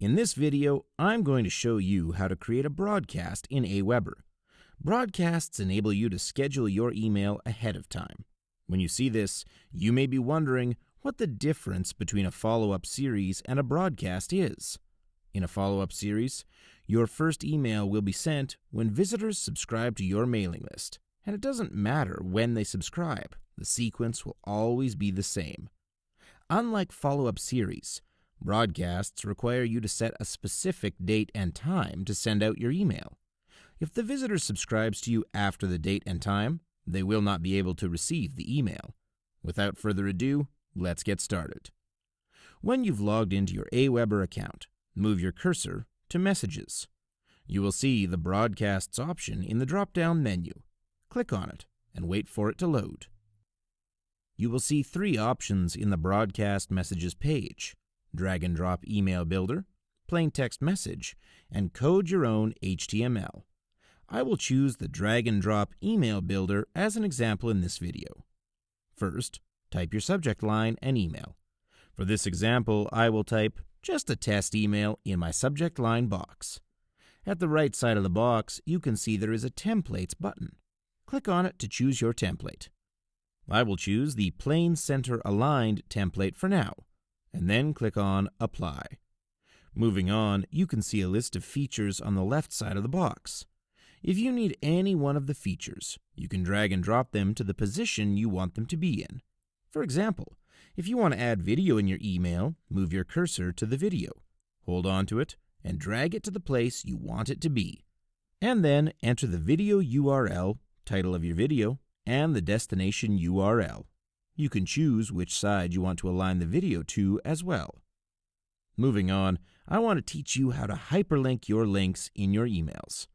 In this video, I'm going to show you how to create a broadcast in Aweber. Broadcasts enable you to schedule your email ahead of time. When you see this, you may be wondering what the difference between a follow-up series and a broadcast is. In a follow-up series, your first email will be sent when visitors subscribe to your mailing list, and it doesn't matter when they subscribe, the sequence will always be the same. Unlike follow-up series, broadcasts require you to set a specific date and time to send out your email. If the visitor subscribes to you after the date and time, they will not be able to receive the email. Without further ado, let's get started. When you've logged into your Aweber account, move your cursor to Messages. You will see the Broadcasts option in the drop-down menu. Click on it and wait for it to load. You will see three options in the Broadcast Messages page: Drag and Drop Email Builder, Plain Text Message, and Code Your Own HTML. I will choose the Drag and Drop Email Builder as an example in this video. First, type your subject line and email. For this example, I will type just a test email in my subject line box. At the right side of the box, you can see there is a Templates button. Click on it to choose your template. I will choose the Plain Center Aligned template for now, and then click on Apply. Moving on, you can see a list of features on the left side of the box. If you need any one of the features, you can drag and drop them to the position you want them to be in. For example, if you want to add video in your email, move your cursor to the video, hold on to it, and drag it to the place you want it to be. And then enter the video URL, title of your video, and the destination URL. You can choose which side you want to align the video to as well. Moving on, I want to teach you how to hyperlink your links in your emails.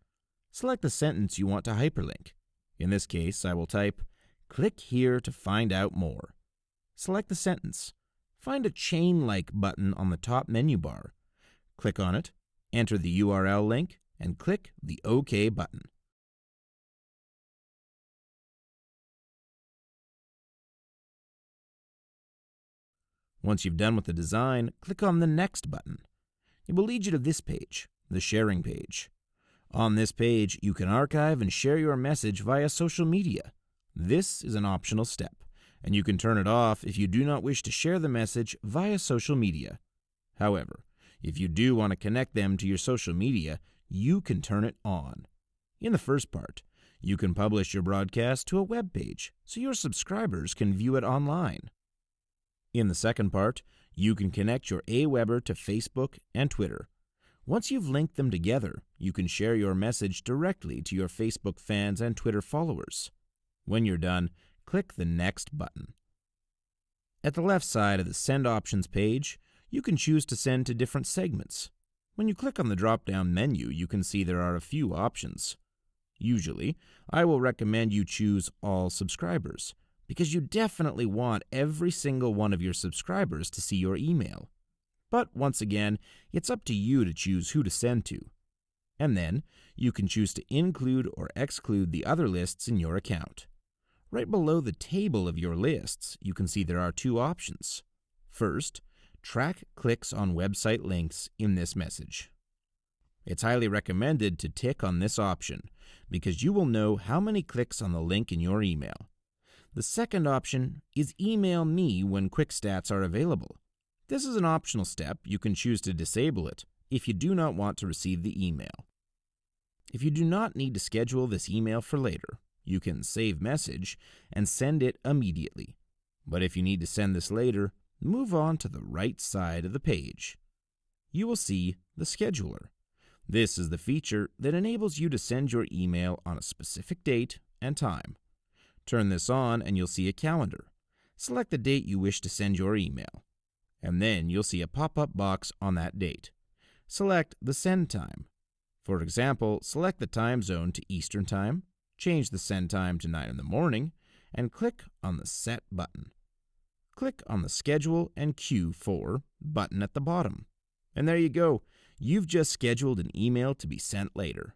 Select the sentence you want to hyperlink. In this case, I will type, "Click here to find out more." Select the sentence. Find a chain-like button on the top menu bar. Click on it, enter the URL link, and click the OK button. Once you've done with the design, click on the Next button. It will lead you to this page, the sharing page. On this page, you can archive and share your message via social media. This is an optional step, and you can turn it off if you do not wish to share the message via social media. However, if you do want to connect them to your social media, you can turn it on. In the first part, you can publish your broadcast to a web page so your subscribers can view it online. In the second part, you can connect your Aweber to Facebook and Twitter. Once you've linked them together, you can share your message directly to your Facebook fans and Twitter followers. When you're done, click the Next button. At the left side of the Send Options page, you can choose to send to different segments. When you click on the drop-down menu, you can see there are a few options. Usually, I will recommend you choose All Subscribers, because you definitely want every single one of your subscribers to see your email. But once again, it's up to you to choose who to send to. And then, you can choose to include or exclude the other lists in your account. Right below the table of your lists, you can see there are two options. First, track clicks on website links in this message. It's highly recommended to tick on this option because you will know how many clicks on the link in your email. The second option is Email Me when quick stats are available. This is an optional step. You can choose to disable it if you do not want to receive the email. If you do not need to schedule this email for later, you can save message and send it immediately. But if you need to send this later, move on to the right side of the page. You will see the Scheduler. This is the feature that enables you to send your email on a specific date and time. Turn this on and you'll see a calendar. Select the date you wish to send your email, and then you'll see a pop-up box on that date. Select the send time. For example, select the time zone to Eastern Time, change the send time to 9 in the morning, and click on the Set button. Click on the Schedule and Queue for button at the bottom. And there you go. You've just scheduled an email to be sent later.